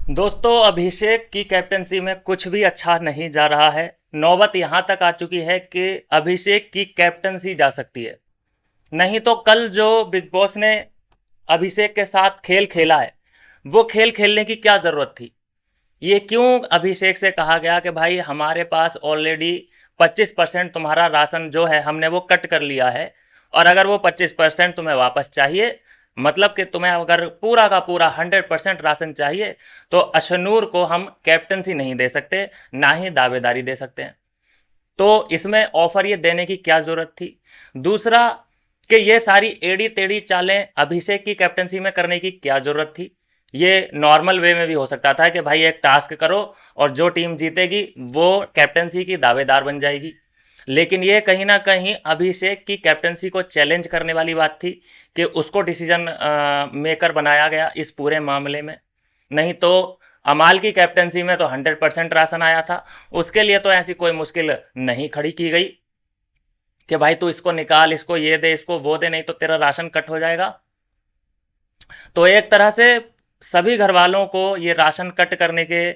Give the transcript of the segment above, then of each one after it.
दोस्तों, अभिषेक की कैप्टनसी में कुछ भी अच्छा नहीं जा रहा है। नौबत यहाँ तक आ चुकी है कि अभिषेक की कैप्टनसी जा सकती है। नहीं तो कल जो बिग बॉस ने अभिषेक के साथ खेल खेला है, वो खेल खेलने की क्या ज़रूरत थी? ये क्यों अभिषेक से कहा गया कि भाई हमारे पास ऑलरेडी 25% तुम्हारा राशन जो है हमने वो कट कर लिया है, और अगर वो 25% तुम्हें वापस चाहिए, मतलब कि तुम्हें अगर पूरा का पूरा 100% राशन चाहिए, तो अशनूर को हम कैप्टनसी नहीं दे सकते, ना ही दावेदारी दे सकते हैं। तो इसमें ऑफर ये देने की क्या जरूरत थी? दूसरा, कि ये सारी एड़ी टेढ़ी चालें अभिषेक की कैप्टनसी में करने की क्या जरूरत थी? ये नॉर्मल वे में भी हो सकता था कि भाई एक टास्क करो और जो टीम जीतेगी वो कैप्टनसी की दावेदार बन जाएगी। लेकिन ये कहीं ना कहीं अभिषेक की कैप्टनसी को चैलेंज करने वाली बात थी कि उसको डिसीजन मेकर बनाया गया इस पूरे मामले में। नहीं तो अमाल की कैप्टनसी में तो 100% राशन आया था, उसके लिए तो ऐसी कोई मुश्किल नहीं खड़ी की गई कि भाई तू इसको निकाल, इसको ये दे, इसको वो दे, नहीं तो तेरा राशन कट हो जाएगा। तो एक तरह से सभी घर वालों को ये राशन कट करने के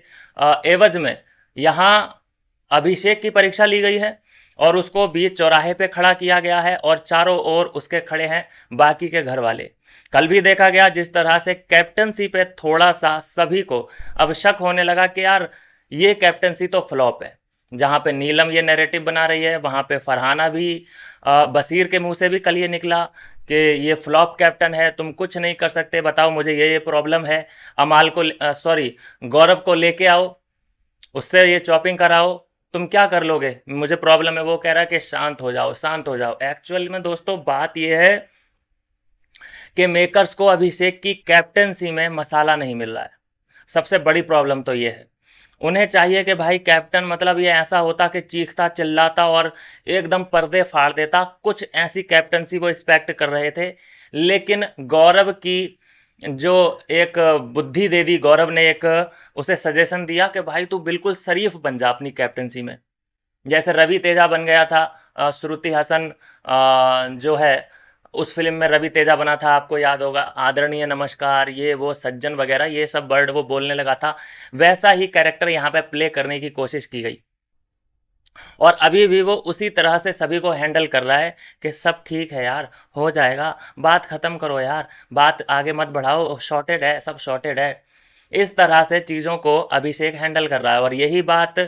एवज में यहाँ अभिषेक की परीक्षा ली गई है और उसको बीच चौराहे पे खड़ा किया गया है और चारों ओर उसके खड़े हैं बाकी के घर वाले। कल भी देखा गया जिस तरह से कैप्टनसी पे थोड़ा सा सभी को अब शक होने लगा कि यार ये कैप्टनसी तो फ्लॉप है। जहाँ पे नीलम ये नैरेटिव बना रही है, वहाँ पे फरहाना भी बसीर के मुंह से भी कल ये निकला कि ये फ्लॉप कैप्टन है, तुम कुछ नहीं कर सकते, बताओ मुझे ये प्रॉब्लम है, अमाल को सॉरी गौरव को लेके आओ, उससे ये चॉपिंग कराओ, तुम क्या कर लोगे, मुझे प्रॉब्लम है। वो कह रहा है कि शांत हो जाओ, शांत हो जाओ। एक्चुअल में दोस्तों बात यह है कि मेकर्स को अभिषेक की कैप्टनसी में मसाला नहीं मिल रहा है। सबसे बड़ी प्रॉब्लम तो ये है। उन्हें चाहिए कि भाई कैप्टन मतलब ये ऐसा होता कि चीखता चिल्लाता और एकदम पर्दे फाड़ देता, कुछ ऐसी कैप्टनसी वो एक्सपेक्ट कर रहे थे। लेकिन गौरव की जो एक बुद्धि दे दी, गौरव ने एक उसे सजेशन दिया कि भाई तू बिल्कुल शरीफ बन जा अपनी कैप्टनसी में, जैसे रवि तेजा बन गया था। श्रुति हसन जो है उस फिल्म में रवि तेजा बना था, आपको याद होगा, आदरणीय नमस्कार ये वो सज्जन वगैरह ये सब वर्ड वो बोलने लगा था। वैसा ही कैरेक्टर यहाँ पे प्ले करने की कोशिश की गई और अभी भी वो उसी तरह से सभी को हैंडल कर रहा है कि सब ठीक है यार, हो जाएगा, बात खत्म करो यार, बात आगे मत बढ़ाओ, शॉर्टेड है, सब शॉर्टेड है। इस तरह से चीज़ों को अभिषेक हैंडल कर रहा है और यही बात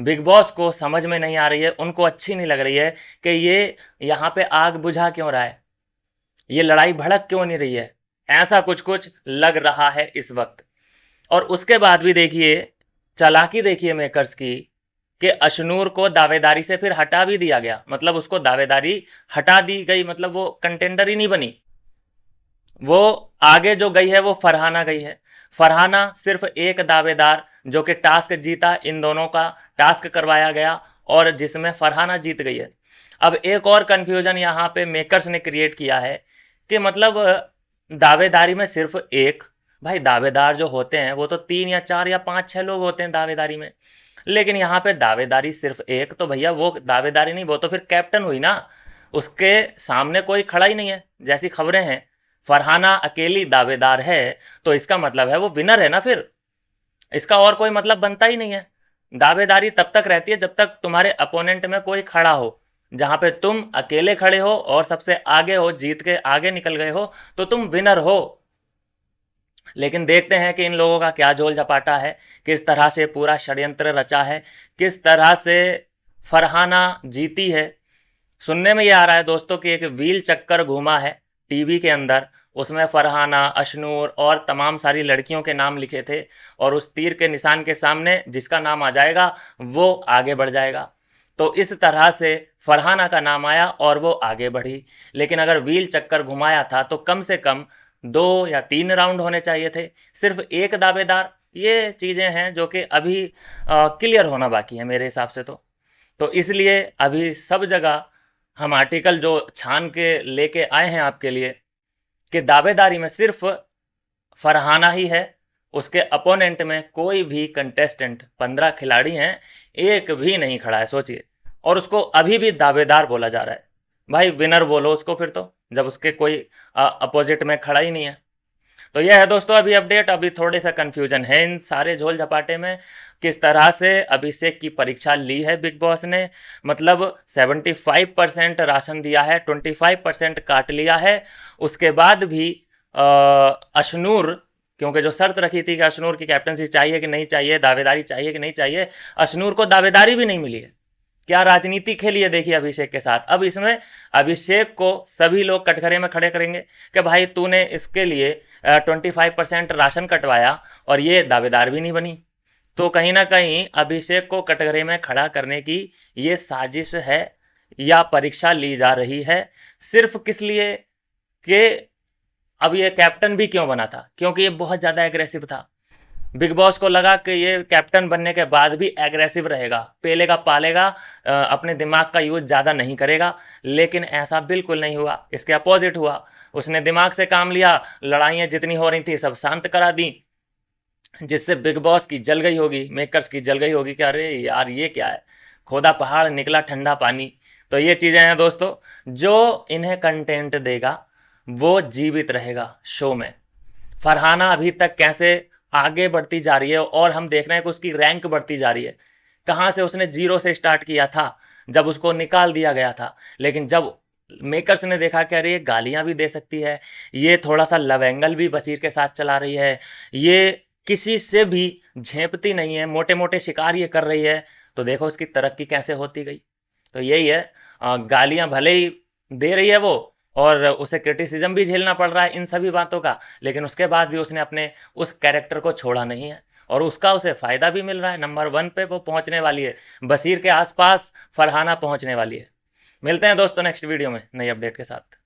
बिग बॉस को समझ में नहीं आ रही है, उनको अच्छी नहीं लग रही है कि ये यहाँ पे आग बुझा क्यों रहा है, ये लड़ाई भड़क क्यों नहीं रही है। ऐसा कुछ कुछ लग रहा है इस वक्त। और उसके बाद भी देखिए, चालाकी देखिए मेकर्स की, कि अशनूर को दावेदारी से फिर हटा भी दिया गया, मतलब उसको दावेदारी हटा दी गई, मतलब वो कंटेंडर ही नहीं बनी। वो आगे जो गई है वो फरहाना गई है। फरहाना सिर्फ एक दावेदार जो कि टास्क जीता, इन दोनों का टास्क करवाया गया और जिसमें फरहाना जीत गई है। अब एक और कंफ्यूजन यहाँ पे मेकर्स ने क्रिएट किया है कि मतलब दावेदारी में सिर्फ एक, भाई दावेदार जो होते हैं वो तो 3 या 4 या 5 6 लोग होते हैं दावेदारी में, लेकिन यहाँ पे दावेदारी सिर्फ एक, तो भैया वो दावेदारी नहीं, वो तो फिर कैप्टन हुई ना, उसके सामने कोई खड़ा ही नहीं है जैसी खबरें हैं। फरहाना अकेली दावेदार है, तो इसका मतलब है वो विनर है ना, फिर इसका और कोई मतलब बनता ही नहीं है। दावेदारी तब तक रहती है जब तक तुम्हारे अपोनेंट में कोई खड़ा हो। जहां पे तुम अकेले खड़े हो और सबसे आगे हो, जीत के आगे निकल गए हो, तो तुम विनर हो। लेकिन देखते हैं कि इन लोगों का क्या झोल झपाटा है, किस तरह से पूरा षड्यंत्र रचा है, किस तरह से फरहाना जीती है। सुनने में ये आ रहा है दोस्तों कि एक व्हील चक्कर घूमा है टीवी के अंदर, उसमें फरहाना, अशनूर और तमाम सारी लड़कियों के नाम लिखे थे और उस तीर के निशान के सामने जिसका नाम आ जाएगा वो आगे बढ़ जाएगा। तो इस तरह से फरहाना का नाम आया और वो आगे बढ़ी। लेकिन अगर व्हील चक्कर घुमाया था तो कम से कम 2 या 3 राउंड होने चाहिए थे, सिर्फ एक दावेदार। ये चीज़ें हैं जो कि अभी क्लियर होना बाकी है मेरे हिसाब से। तो इसलिए अभी सब जगह हम आर्टिकल जो छान के लेके आए हैं आपके लिए कि दावेदारी में सिर्फ फरहाना ही है, उसके अपोनेंट में कोई भी कंटेस्टेंट, 15 खिलाड़ी हैं, एक भी नहीं खड़ा है, सोचिए। और उसको अभी भी दावेदार बोला जा रहा है। भाई विनर बोलो उसको फिर, तो जब उसके कोई अपोजिट में खड़ा ही नहीं है। तो यह है दोस्तों अभी अपडेट। अभी थोड़े सा कंफ्यूजन है इन सारे झोल झपाटे में, किस तरह से अभिषेक की परीक्षा ली है बिग बॉस ने। मतलब 75% राशन दिया है, 25% काट लिया है। उसके बाद भी अशनूर, क्योंकि जो शर्त रखी थी कि अशनूर की कैप्टनसी चाहिए कि नहीं चाहिए, दावेदारी चाहिए कि नहीं चाहिए, अशनूर को दावेदारी भी नहीं मिली है। क्या राजनीति खेली है देखिए अभिषेक के साथ। अब इसमें अभिषेक को सभी लोग कटघरे में खड़े करेंगे कि भाई तूने इसके लिए 25% राशन कटवाया और ये दावेदार भी नहीं बनी। तो कहीं ना कहीं अभिषेक को कटघरे में खड़ा करने की ये साजिश है या परीक्षा ली जा रही है। सिर्फ किस लिए कि अब ये कैप्टन भी क्यों बना था, क्योंकि ये बहुत ज़्यादा एग्रेसिव था। बिग बॉस को लगा कि ये कैप्टन बनने के बाद भी एग्रेसिव रहेगा, पेलेगा पालेगा, अपने दिमाग का यूज ज़्यादा नहीं करेगा। लेकिन ऐसा बिल्कुल नहीं हुआ, इसके अपोजिट हुआ। उसने दिमाग से काम लिया, लड़ाइयाँ जितनी हो रही थी सब शांत करा दी, जिससे बिग बॉस की जल गई होगी, मेकर्स की जल गई होगी कि अरे यार ये क्या है, खोदा पहाड़ निकला ठंडा पानी। तो ये चीज़ें हैं दोस्तों, जो इन्हें कंटेंट देगा वो जीवित रहेगा शो में। फरहाना अभी तक कैसे आगे बढ़ती जा रही है और हम देख रहे हैं कि उसकी रैंक बढ़ती जा रही है। कहाँ से उसने 0 से स्टार्ट किया था जब उसको निकाल दिया गया था, लेकिन जब मेकर्स ने देखा कि अरे ये गालियाँ भी दे सकती है, ये थोड़ा सा लव एंगल भी बशीर के साथ चला रही है, ये किसी से भी झेपती नहीं है, मोटे मोटे शिकार ये कर रही है, तो देखो उसकी तरक्की कैसे होती गई। तो यही है, गालियाँ भले ही दे रही है वो और उसे क्रिटिसिज्म भी झेलना पड़ रहा है इन सभी बातों का, लेकिन उसके बाद भी उसने अपने उस कैरेक्टर को छोड़ा नहीं है और उसका उसे फ़ायदा भी मिल रहा है। नंबर 1 पे वो पहुंचने वाली है, बशीर के आसपास फरहाना पहुंचने वाली है। मिलते हैं दोस्तों नेक्स्ट वीडियो में नई अपडेट के साथ।